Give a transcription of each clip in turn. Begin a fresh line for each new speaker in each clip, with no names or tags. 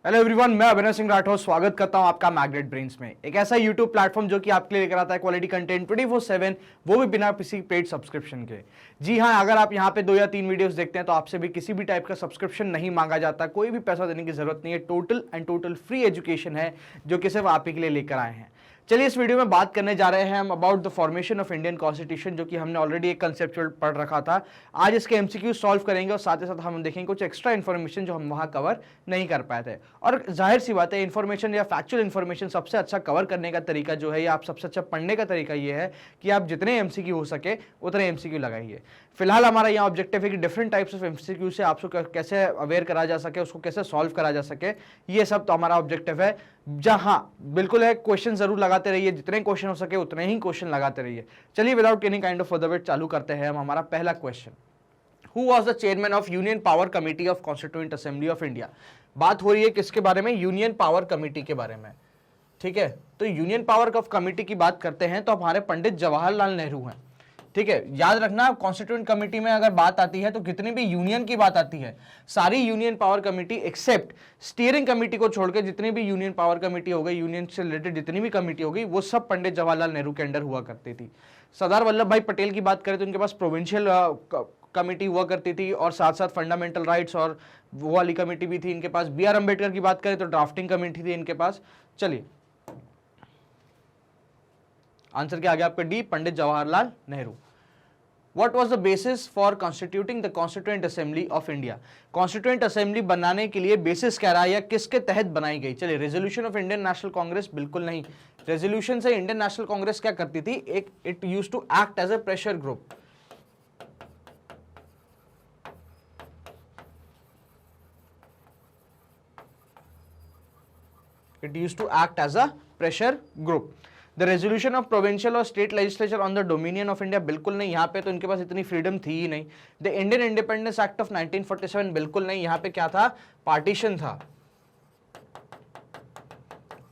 Hello everyone, मैं अभिनव सिंह राठौर स्वागत करता हूं आपका मैग्नेट ब्रेन्स में। एक ऐसा यूट्यूब प्लेटफॉर्म जो कि आपके लिए लेकर आता है क्वालिटी कंटेंट 24/7, वो भी बिना किसी पेड सब्सक्रिप्शन के। जी हां, अगर आप यहां पे 2 या 3 वीडियोस देखते हैं तो आपसे भी किसी भी टाइप का सब्सक्रिप्शन नहीं मांगा जाता, कोई भी पैसा देने की जरूरत नहीं है। टोटल फ्री एजुकेशन है जो कि सिर्फ आप ही के लिए लेकर आए हैं। चलिए इस वीडियो में बात करने जा रहे हैं हम about the formation of Indian constitution, जो कि हमने ऑलरेडी एक कंसेप्चुअल पढ़ रखा था। आज इसके एमसीक्यू सॉल्व करेंगे और साथ ही साथ हम देखेंगे कुछ एक्स्ट्रा इन्फॉर्मेशन जो हम वहां कवर नहीं कर पाए थे। और जाहिर सी बात है, इन्फॉर्मेशन या फैक्चुअल इन्फॉर्मेशन सबसे अच्छा कवर करने का तरीका जो है या आप सबसे अच्छा पढ़ने का तरीका ये है कि आप जितने एमसीक्यू हो सके उतने एमसीक्यू लगाइए। फिलहाल हमारा यहाँ ऑब्जेक्टिव है कि डिफरेंट टाइप्स ऑफ एमसीक्यू से आपको कैसे अवेयर करा जा सके, उसको कैसे सॉल्व करा जा सके, ये सब तो हमारा ऑब्जेक्टिव है। जहां बिल्कुल है, क्वेश्चन जरूर लगाते रहिए, जितने क्वेश्चन हो सके उतने ही क्वेश्चन लगाते रहिए। चलिए without any kind of further wait चालू करते हैं हम हमारा पहला question. Who was the chairman of union power committee of constituent assembly of India? बात हो रही है किसके बारे में? यूनियन पावर कमिटी के बारे में। ठीक है, तो यूनियन पावर ऑफ कमिटी की बात करते हैं तो हमारे पंडित जवाहरलाल नेहरू हैं। ठीक है, याद रखना, कॉन्स्टिट्यूएंट कमेटी में अगर बात आती है तो कितनी भी यूनियन की बात आती है, सारी union power committee except steering committee को छोड़कर जितनी भी यूनियन पावर कमेटी हो गई, यूनियन से रिलेटेड जितनी भी कमेटी हो गई, वो सब पंडित जवाहरलाल नेहरू के अंडर हुआ करती थी। सरदार वल्लभ भाई पटेल की बात करें तो उनके पास प्रोविंशियल कमेटी हुआ करती थी और साथ साथ फंडामेंटल राइट्स और वो वाली कमेटी भी थी इनके पास। बी आर अम्बेडकर की बात करें तो ड्राफ्टिंग कमेटी थी इनके पास। चलिए आंसर क्या आ गया आपका? D, Pandit Jawaharlal Nehru. What was the basis for constituting the Constituent Assembly of India? Constituent Assembly बनाने के लिए बेसिस क्या रहा या किसके तहत बनाई गई? चलिए, resolution of Indian national Congress? बिल्कुल नहीं। रेजोल्यूशन से इंडियन नेशनल कांग्रेस क्या करती थी? It used to act as a pressure group. It used to act as a pressure group. The resolution of provincial or state legislature on the dominion of India? बिल्कुल नहीं, यहाँ पे तो इनके पास इतनी फ्रीडम थी ही नहीं। The Indian Independence Act of 1947? बिल्कुल नहीं, यहाँ पे क्या था? पार्टीशन था।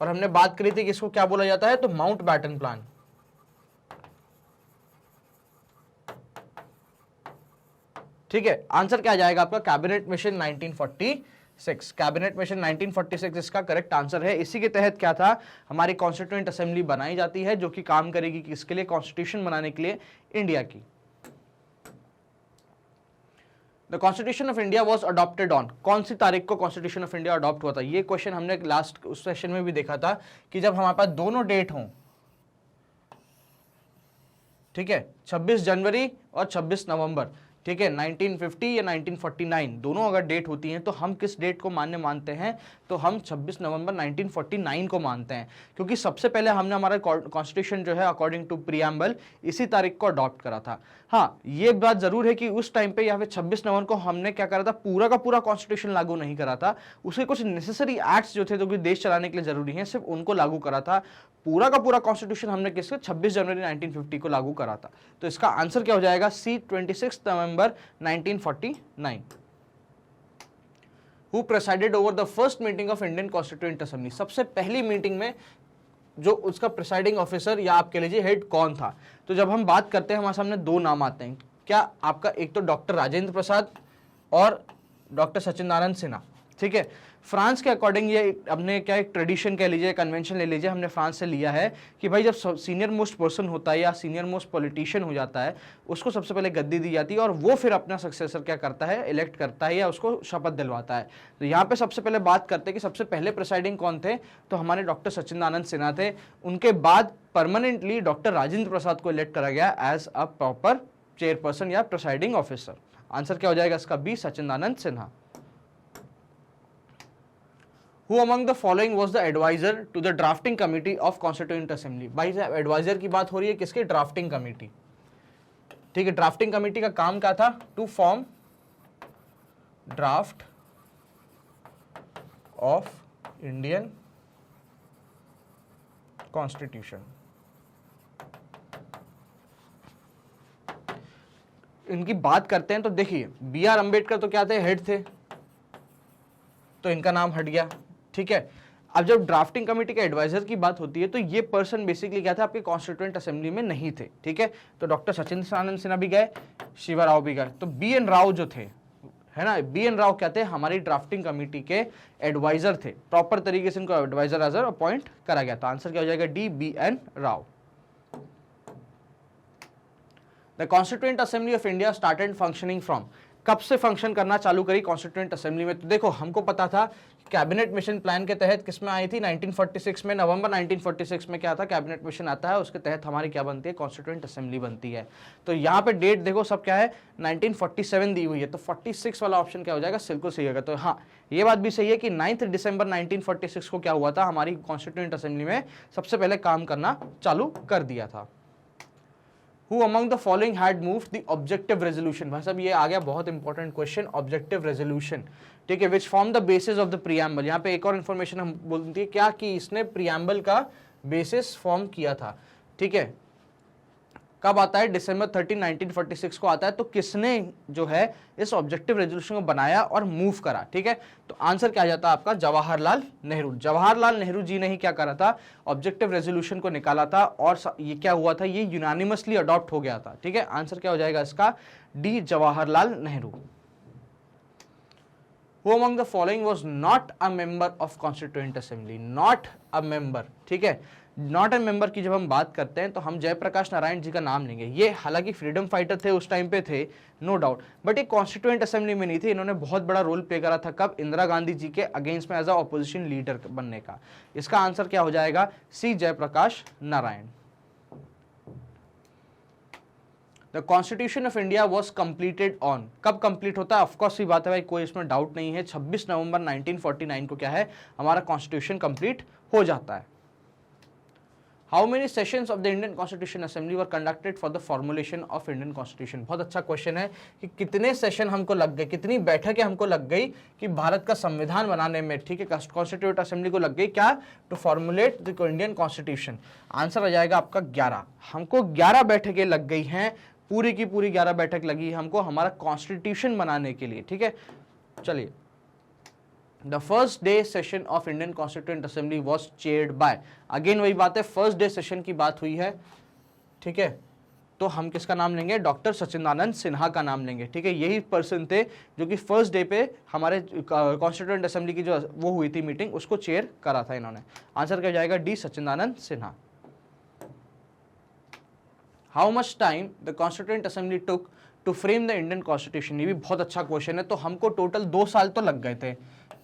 और हमने बात करी थी कि इसको क्या बोला जाता है, तो माउंट बैटन प्लान। ठीक है, आंसर क्या आ जाएगा आपका? Cabinet mission 1946। कैबिनेट मिशन 1946 इसका करेक्ट आंसर है। इसी के तहत क्या था? हमारी कॉन्स्टिट्यूएंट असेंबली बनाई जाती है जो कि काम करेगी किसके लिए? कॉन्स्टिट्यूशन बनाने के लिए इंडिया की। The constitution of India was adopted on? कौन सी तारीख को कॉन्स्टिट्यूशन ऑफ इंडिया अडॉप्ट हुआ था? ये क्वेश्चन हमने लास्ट उस सेशन में भी देखा था कि जब हमारे पास दोनों डेट हों, ठीक है, 26 जनवरी और 26 नवंबर, ठीक है, 1950 या 1949 दोनों अगर डेट होती हैं तो हम किस डेट को मानते हैं? तो हम 26 नवंबर 1949 को मानते हैं, क्योंकि सबसे पहले हमने हमारा कॉन्स्टिट्यूशन जो है अकॉर्डिंग टू प्रीएम्बल इसी तारीख को अडॉप्ट करा था। हाँ, ये बात जरूर है कि उस टाइम पे या फिर 26 नवंबर को हमने क्या करा था? पूरा का पूरा कॉन्स्टिट्यूशन लागू नहीं करा था, उसके कुछ नेसेसरी एक्ट्स जो थे जो कि देश चलाने के लिए जरूरी हैं सिर्फ उनको लागू करा था। पूरा का पूरा कॉन्स्टिट्यूशन हमने किसके? 26 जनवरी 1950 को लागू करा था। तो इसका आंसर क्या हो जाएगा? सी, 26 नवंबर 1949। Who presided over the first meeting of Indian Constituent Assembly? सबसे पहली मीटिंग में जो उसका प्रिसाइडिंग ऑफिसर या आप कह लीजिए हेड कौन था? तो जब हम बात करते हैं हमारे सामने दो नाम आते हैं। क्या आपका? एक तो डॉक्टर राजेंद्र प्रसाद और डॉक्टर सचिदानंद सिन्हा। ठीक है, फ्रांस के अकॉर्डिंग ये हमने क्या एक ट्रेडिशन कह लीजिए, कन्वेंशन ले लीजिए, हमने फ्रांस से लिया है कि भाई जब सीनियर मोस्ट पर्सन होता है या सीनियर मोस्ट पॉलिटिशियन हो जाता है, उसको सबसे पहले गद्दी दी जाती है और वो फिर अपना सक्सेसर क्या करता है? इलेक्ट करता है या उसको शपथ दिलवाता है। तो यहाँ पे सबसे पहले बात करते हैं कि सबसे पहले प्रिसाइडिंग कौन थे? तो हमारे डॉक्टर सचिदानंद सिन्हा थे। उनके बाद परमानेंटली डॉक्टर राजेंद्र प्रसाद को इलेक्ट करा गया एज अ प्रॉपर चेयरपर्सन या प्रिसाइडिंग ऑफिसर। आंसर क्या हो जाएगा इसका? B, Sachchidananda Sinha. Who among the following was the advisor to the drafting committee of Constituent Assembly? भाई साहब, एडवाइजर की बात हो रही है किसके? Drafting committee. ठीक है, ड्राफ्टिंग कमेटी का काम क्या था? To form draft of Indian constitution. इनकी बात करते हैं तो देखिए, बी आर अम्बेडकर तो क्या थे? हेड थे, तो इनका नाम हट गया। ठीक है, अब जब ड्राफ्टिंग कमेटी के एडवाइजर की बात होती है तो ये पर्सन बेसिकली क्या था? आपके कॉन्स्टिट्यूएंट असेंबली में नहीं थे। ठीक है, तो डॉक्टर सचिदानंद सिन्हा भी गए, शिवा राव भी गए। तो बी एन राव जो थे है ना। बी एन राव क्या थे, हमारी ड्राफ्टिंग कमेटी के एडवाइजर थे, प्रॉपर तरीके से इनको एडवाइजर एज अपॉइंट करा गया था। आंसर क्या हो जाएगा, D, B N Rau. The constituent assembly of India started functioning from, कब से फंक्शन करना चालू करी कॉन्स्टिट्यूएंट असेंबली में? तो देखो हमको पता था कैबिनेट मिशन प्लान के तहत किसमें आई थी, 1946 में, नवंबर 1946 में क्या था, कैबिनेट मिशन आता है, उसके तहत हमारी क्या बनती है, कॉन्स्टिट्यूएंट असेंबली बनती है। तो यहाँ पे डेट देखो सब क्या है, 1947 दी हुई है, तो 46 वाला ऑप्शन क्या हो जाएगा, बिल्कुल सही होगा। तो हाँ, ये बात भी सही है कि 9 दिसंबर 1946 को क्या हुआ था, हमारी कॉन्स्टिट्यूएंट असेंबली में सबसे पहले काम करना चालू कर दिया था। Who among the following had moved the objective resolution? भाई साहब ये आ गया बहुत इंपॉर्टेंट क्वेश्चन, ऑब्जेक्टिव रेजोल्यूशन, ठीक है, which form the basis of the preamble. यहाँ पे एक और इन्फॉर्मेशन हम बोलती है क्या, कि इसने प्रीएम्बल का बेसिस फॉर्म किया था, ठीक है। कब आता है, दिसंबर 13, 1946 को आता है। तो किसने जो है इस ऑब्जेक्टिव रेजोल्यूशन को बनाया और मूव करा, ठीक है। तो आंसर क्या आ जाता है आपका, जवाहरलाल नेहरू। जवाहरलाल नेहरू जी ने ही क्या करा था, ऑब्जेक्टिव रेजोल्यूशन को निकाला था, और ये क्या हुआ था, ये यूनानिमसली अडॉप्ट हो गया था, ठीक है। आंसर क्या हो जाएगा इसका, D, Jawaharlal Nehru. Who among the following was not a member of Constituent Assembly? Not a member, ठीक है। नॉट ए मेंबर की जब हम बात करते हैं तो हम जयप्रकाश नारायण जी का नाम लेंगे। ये हालांकि फ्रीडम फाइटर थे, उस टाइम पे थे, नो डाउट, बट ये कॉन्स्टिट्यूएंट असेंबली में नहीं थे। इन्होंने बहुत बड़ा रोल प्ले करा था, कब, इंदिरा गांधी जी के अगेंस्ट में एज अ ऑपोजिशन लीडर बनने का। इसका आंसर क्या हो जाएगा, C, Jayaprakash Narayan. The constitution of India was completed on, कब कंप्लीट होता है, ऑफकोर्स ही बात है भाई, कोई इसमें डाउट नहीं है, 26 नवंबर 1949 को क्या है, हमारा कॉन्स्टिट्यूशन कंप्लीट हो जाता है। How many sessions of the Indian constitution assembly were conducted for the formulation of Indian constitution? बहुत अच्छा क्वेश्चन है कि कितने सेशन हमको लग गए, कितनी बैठकें हमको लग गई कि भारत का संविधान बनाने में, ठीक है, कॉन्स्टिट्यूट असेंबली को लग गई क्या, to formulate the Indian constitution. Answer आ जाएगा आपका 11। हमको 11 बैठकें लग गई हैं, पूरी की पूरी 11 बैठक लगी है हमको हमारा कॉन्स्टिट्यूशन बनाने के लिए, ठीक है। चलिए, the first day session of Indian constituent assembly was chaired by, again वही बात है, फर्स्ट डे सेशन की बात हुई है, ठीक है। तो हम किसका नाम लेंगे, डॉक्टर सच्चिदानंद सिन्हा का नाम लेंगे, ठीक है। यही पर्सन थे जो कि फर्स्ट डे पे हमारे कॉन्स्टिट्यूएंट असेंबली की जो वो हुई थी मीटिंग, उसको चेयर करा था इन्होंने। आंसर क्या जाएगा, D, Sachchidananda Sinha. How much time the constituent assembly took to frame the Indian constitution? ये भी बहुत अच्छा क्वेश्चन है। तो हमको टोटल 2 साल तो लग गए थे,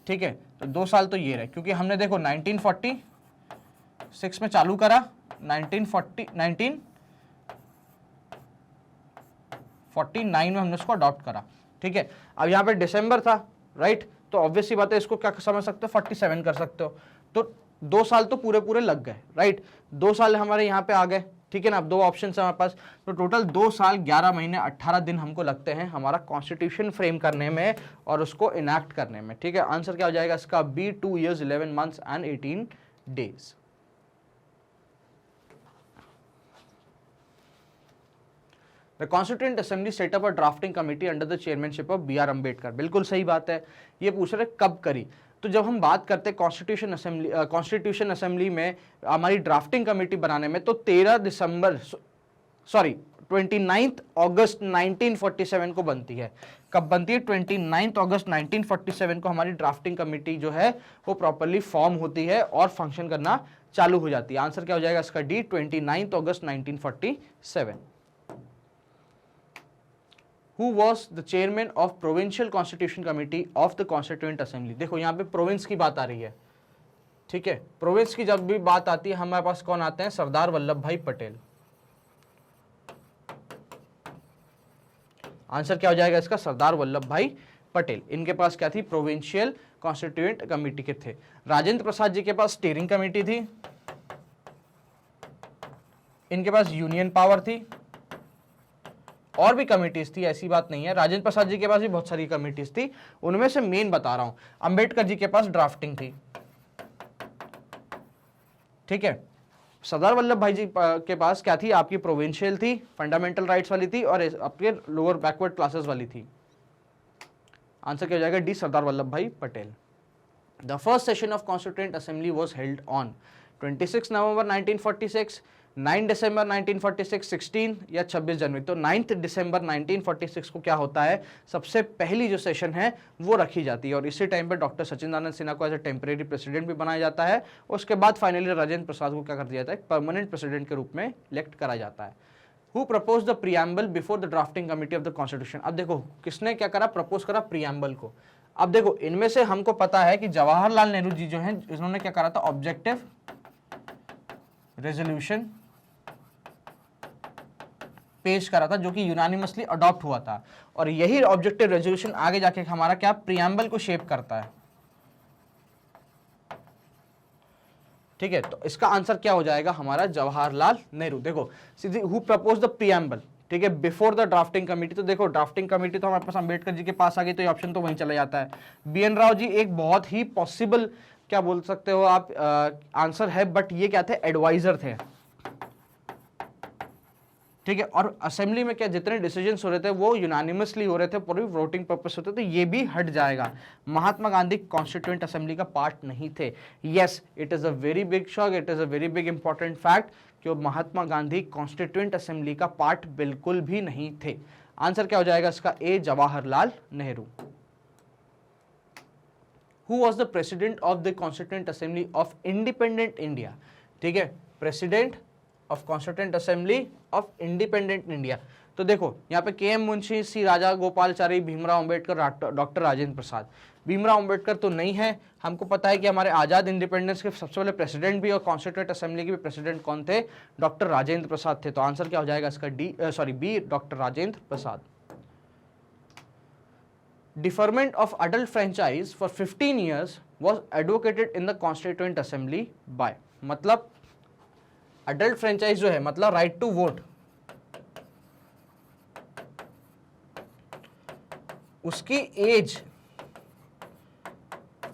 ठीक है। तो 2 साल तो ये रहे, क्योंकि हमने देखो 1946 में चालू करा, 1949 में हमने उसको अडॉप्ट करा, ठीक है। अब यहाँ पे दिसंबर था, राइट, तो ऑब्वियसली बात है, इसको क्या समझ सकते हो, 47 कर सकते हो। तो 2 साल तो पूरे पूरे लग गए, राइट, 2 साल हमारे यहाँ पे आ गए, ठीक है ना। अब 2 ऑप्शन है हमारे पास, तो टोटल 2 साल 11 महीने 18 दिन हमको लगते हैं हमारा कॉन्स्टिट्यूशन फ्रेम करने में और उसको इनैक्ट करने में, ठीक है। आंसर क्या हो जाएगा इसका, B, 2 years 11 months and 18 days। The constituent assembly set up a drafting committee under the chairmanship of B.R. Ambedkar. बिल्कुल सही बात है। ये पूछ रहे कब करी, तो जब हम बात करते हैं कॉन्स्टिट्यूशन असेंबली में हमारी ड्राफ्टिंग कमेटी बनाने में, तो 29 अगस्त 1947 को बनती है। कब बनती है, 29 अगस्त 1947 को हमारी ड्राफ्टिंग कमेटी जो है वो प्रॉपर्ली फॉर्म होती है और फंक्शन करना चालू हो जाती है। आंसर क्या हो जाएगा इसका, D, 29 August 1947। Who was the chairman of Provincial Constitution Committee of the Constituent Assembly? देखो यहाँ पे प्रोविंस की बात आ रही है, ठीक है। प्रोविंस की जब भी बात आती है हमारे पास कौन आते हैं, सरदार वल्लभ भाई पटेल। आंसर क्या हो जाएगा इसका, सरदार वल्लभ भाई पटेल। इनके पास क्या थी, प्रोविंशियल कॉन्स्टिट्यूएंट कमेटी के थे। राजेंद्र प्रसाद जी के पास स्टीयरिंग कमेटी थी, इनके पास यूनियन पावर थी, और भी कमिटीज थी, ऐसी बात नहीं है। राजेंद्र प्रसाद जी के पास भी बहुत सारी कमिटीज थी, उनमें से मेन बता रहा हूं। अंबेडकर जी के पास ड्राफ्टिंग थी, ठीक है। सरदार वल्लभ भाई जी के पास क्या थी, आपकी प्रोविंशियल थी, फंडामेंटल राइट्स वाली थी, और आपके लोअर बैकवर्ड क्लासेस वाली थी। आंसर क्या हो जाएगा, डी, सरदार वल्लभ भाई Patel. The first session of constituent assembly was held on, 26 नवंबर 1946, 9 दिसंबर 1946, 16 या 26 जनवरी। तो 9 दिसंबर 1946 को क्या होता है, सबसे पहली जो सेशन है वो रखी जाती है और इसी टाइम पे डॉक्टर सचिदानंद सिन्हा को एज ए टेम्परेरी प्रेसिडेंट भी बनाया जाता है। उसके बाद फाइनली राजेंद्र प्रसाद को क्या कर दिया जाता है, परमानेंट प्रेसिडेंट के रूप में इलेक्ट करा जाता है। Who proposed the preamble before the drafting committee of the constitution? अब देखो किसने क्या करा, प्रपोज करा प्रियम्बल को। अब देखो इनमें से हमको पता है कि जवाहरलाल नेहरू जी जो हैं इन्होंने क्या करा था, ऑब्जेक्टिव रेजोल्यूशन पेश करा था जो कि यूनानिमसली अडॉप्ट हुआ था और यही ऑब्जेक्टिव रेजोल्यूशन आगे जाके हमारा क्या प्रियम्बल को शेप करता है। ठीक है, तो इसका आंसर क्या हो जाएगा हमारा, जवाहरलाल नेहरू। देखो सीधी हु प्रपोज द प्रियम्बल, ठीक है, बिफोर द ड्राफ्टिंग कमेटी। तो देखो ड्राफ्टिंग कमेटी तो हमारे पास अंबेडकर जी के पास आ गई, तो ये ऑप्शन तो वहीं चला जाता है। BN राव जी एक बहुत ही पॉसिबल क्या बोल सकते हो आप आंसर है, बट ये क्या थे, एडवाइजर थे। ठीक है, और असेंबली में क्या जितने डिसीजंस हो रहे थे वो यूनानिमसली हो रहे थे, पूरी वोटिंग पर्पस होते, तो ये भी हट जाएगा। महात्मा गांधी कॉन्स्टिट्यूएंट असेंबली का पार्ट नहीं थे। Yes, it is a very big shock, it is a very big important fact कि महात्मा गांधी कॉन्स्टिट्यूएंट असेंबली का पार्ट बिल्कुल भी नहीं थे। आंसर क्या हो जाएगा इसका, A, Jawaharlal Nehru. Who was the president of the constituent assembly of independent India? ठीक है, president of constituent assembly of independent India. तो देखो यहाँ पे KM मुंशी, सी राजा गोपालचारी, भीमराव अंबेडकर, डॉक्टर राजेंद्र प्रसाद। भीमराव अंबेडकर तो नहीं है, हमको पता है कि हमारे आजाद इंडिपेंडेंस के सबसे पहले प्रेसिडेंट भी और कॉन्स्टिट्यूएंट असेंबली के भी प्रेसिडेंट कौन थे, डॉक्टर राजेंद्र प्रसाद थे। तो आंसर क्या हो जाएगा इसका, B, doctor Rajendra Prasad. Deferment of adult franchise for 15 years was advocated in the constituent assembly by, मतलब अडल्ट फ्रेंचाइज जो है मतलब राइट टू वोट, उसकी एज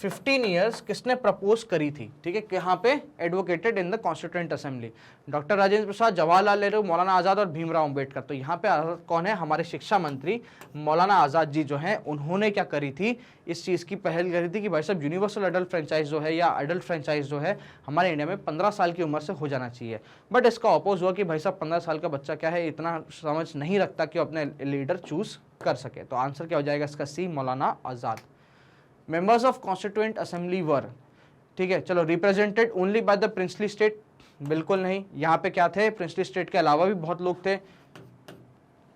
15 years किसने प्रपोज करी थी? ठीक है, यहाँ पे advocated in the constituent assembly, doctor Rajendra Prasad, Jawaharlal Nehru, Maulana Azad और भीमराव अंबेडकर। तो यहाँ पे कौन है, हमारे शिक्षा मंत्री मौलाना आजाद जी जो हैं, उन्होंने क्या करी थी, इस चीज़ की पहल करी थी कि भाई साहब यूनिवर्सल अडल्ट फ्रेंचाइज जो है या अडल्ट फ्रेंचाइज जो है हमारे इंडिया में 15 साल की उम्र से हो जाना चाहिए। बट इसका अपोज हुआ कि भाई साहब 15 साल का बच्चा क्या है, इतना समझ नहीं रखता कि अपने लीडर चूज कर सके। तो आंसर क्या हो जाएगा इसका, सी, Maulana Azad. Members of constituent assembly वर, ठीक है, चलो, represented only by the princely state, बिल्कुल नहीं। यहाँ पे क्या थे, प्रिंसली स्टेट के अलावा भी बहुत लोग थे।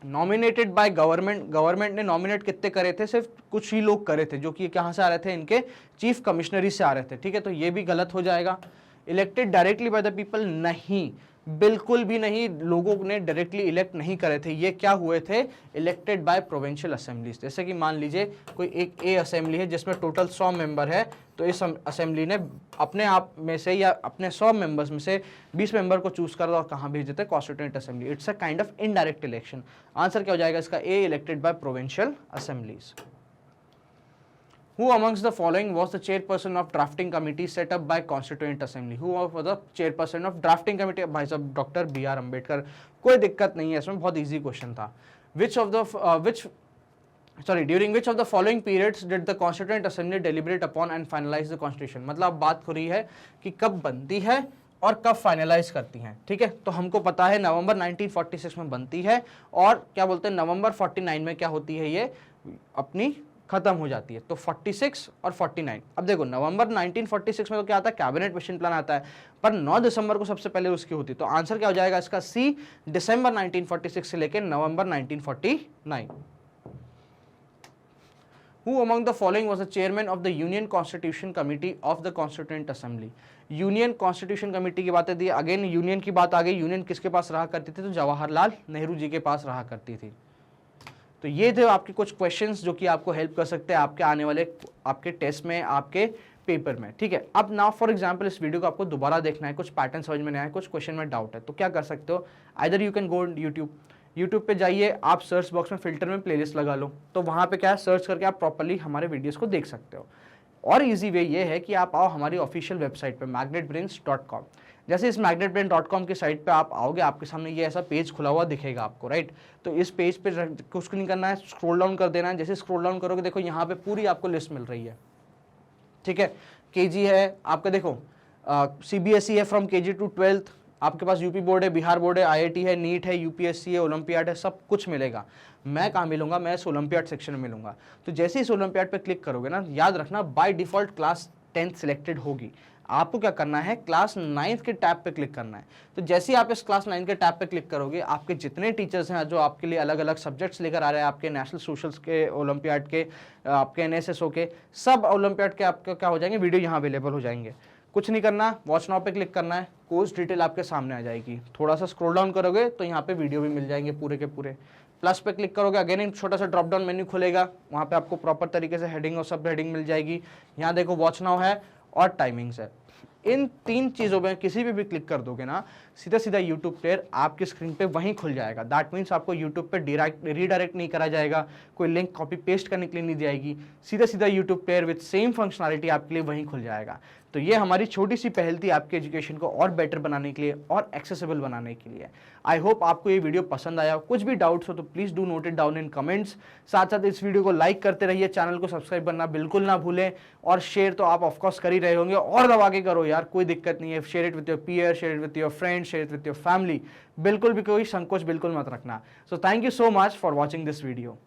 नॉमिनेटेड बाय गवर्नमेंट, गवर्नमेंट ने नॉमिनेट कितने करे थे, सिर्फ कुछ ही लोग करे थे जो कि कहाँ से आ रहे थे, इनके चीफ कमिश्नरी से आ रहे थे। ठीक है, तो ये भी गलत हो जाएगा। Elected directly by the people, नहीं, बिल्कुल भी नहीं, लोगों ने डायरेक्टली इलेक्ट नहीं करे थे। ये क्या हुए थे, इलेक्टेड बाय प्रोविंशियल असेंबलीज। जैसे कि मान लीजिए कोई एक ए असेंबली है जिसमें टोटल 100 मेंबर है, तो इस असेंबली ने अपने आप में से या अपने 100 मेंबर्स में से 20 मेंबर को चूज कर और कहाँ भेज देते, constituent assembly. It's a kind of indirect election. Answer क्या हो जाएगा इसका, A, elected by provincial assemblies. Who amongst the following was the chairperson of drafting committee set up by Constituent Assembly? Who was the chairperson of drafting committee? भाई साहब doctor BR Ambedkar. कोई दिक्कत नहीं है इसमें, बहुत इजी क्वेश्चन था। During which of the following periods did the Constituent Assembly deliberate upon and finalize the Constitution? मतलब बात हो रही है कि कब बनती है और कब फाइनलाइज करती हैं। ठीक है, तो हमको पता है नवंबर 1946 में बनती है और क्या बोलते हैं नवंबर 49 में क्या होती है, ये अपनी खत्म हो जाती है। तो 46 और 49। अब देखो नवंबर 1946 में तो क्या आता है, कैबिनेट मिशन प्लान आता है, पर 9 दिसंबर को सबसे पहले उसकी होती है। तो आंसर क्या हो जाएगा इसका, सी, दिसंबर 1946 से लेकर नवंबर 1949। Who among the following was the chairman of the Union Constitution Committee of the Constituent Assembly? Union constitution committee की बातें दी, अगेन यूनियन की बात आ गई। यूनियन किसके पास रहा करती थी, तो जवाहरलाल नेहरू जी के पास रहा करती थी। तो ये थे आपके कुछ क्वेश्चंस जो कि आपको हेल्प कर सकते हैं आपके आने वाले आपके टेस्ट में, आपके पेपर में। ठीक है, अब नाउ फॉर एग्जांपल इस वीडियो को आपको दोबारा देखना है, कुछ पैटर्न समझ में नहीं आया, कुछ क्वेश्चन में डाउट है, तो क्या कर सकते हो, either you can go YouTube पे जाइए, आप सर्च बॉक्स में फिल्टर में प्लेलिस्ट लगा लो, तो वहाँ पे क्या है, सर्च करके आप प्रॉपर्ली हमारे वीडियोस को देख सकते हो। और इजी वे ये है कि आप आओ हमारी ऑफिशियल वेबसाइट पे magnetbrains.com। जैसे इस magnetbrains.com की साइट पे आप आओगे, आपके सामने ये ऐसा पेज खुला हुआ दिखेगा आपको, राइट। तो इस पेज पे कुछ नहीं करना है, स्क्रॉल डाउन कर देना है। जैसे स्क्रॉल डाउन करोगे देखो यहाँ पे पूरी आपको लिस्ट मिल रही है। ठीक है, केजी है आपका, देखो CBSE है फ्रॉम KG टू 12th, आपके पास यूपी बोर्ड है, बिहार बोर्ड है, IIT है, नीट है, UPSC है, ओलंपियाड है, सब कुछ मिलेगा। मैं कहाँ मिलूंगा? मैं इस ओलंपियाड सेक्शन में मिलूंगा। तो जैसे ही इस ओलंपियाड पे क्लिक करोगे ना, याद रखना by default class 10th selected होगी। आपको क्या करना है? क्लास 9th के टैब पे क्लिक करना है। तो जैसे ही आप इस क्लास 9 के टैब पे क्लिक करोगे, आपके जितने टीचर्स हैं जो आपके लिए अलग अलग सब्जेक्ट्स लेकर आ रहे हैं, आपके नेशनल सोशल्स के, ओलंपियाड के, आपके NSSO के, सब ओलंपियाड के आपके क्या हो जाएंगे, वीडियो यहाँ अवेलेबल हो जाएंगे। कुछ नहीं करना, वॉच नाउ पे क्लिक करना है, कोर्स डिटेल आपके सामने आ जाएगी। थोड़ा सा स्क्रॉल डाउन करोगे तो यहाँ पे वीडियो भी मिल जाएंगे पूरे के पूरे। प्लस पे क्लिक करोगे, अगेन एक छोटा सा ड्रॉप डाउन मेन्यू खुलेगा, वहाँ पे आपको प्रॉपर तरीके से हेडिंग और सब हेडिंग मिल जाएगी। यहाँ देखो वॉच नाउ है और टाइमिंग्स है। इन 3 चीज़ों में किसी भी क्लिक कर दोगे ना, सीधा सीधा यूट्यूब प्लेयर आपकी स्क्रीन पे वहीं खुल जाएगा। दैट मीन्स आपको यूट्यूब पे रीडायरेक्ट नहीं करा जाएगा, कोई लिंक कॉपी पेस्ट करने के लिए नहीं जाएगी, सीधा सीधा YouTube player with same functionality आपके लिए वहीं खुल जाएगा। तो ये हमारी छोटी सी पहल थी आपके एजुकेशन को और बेटर बनाने के लिए और एक्सेसिबल बनाने के लिए। आई होप आपको ये वीडियो पसंद आया। कुछ भी डाउट्स हो तो please do not it down in comments. साथ साथ इस वीडियो को लाइक करते रहिए, चैनल को सब्सक्राइब करना बिल्कुल ना भूलें, और शेयर तो आप ऑफकोर्स कर ही रहे होंगे, और दबा के करो यार, कोई दिक्कत नहीं है। Share it with your peer, share it with your friend, share it with your family. बिल्कुल भी कोई संकोच बिल्कुल मत रखना। So thank you so much for watching this video.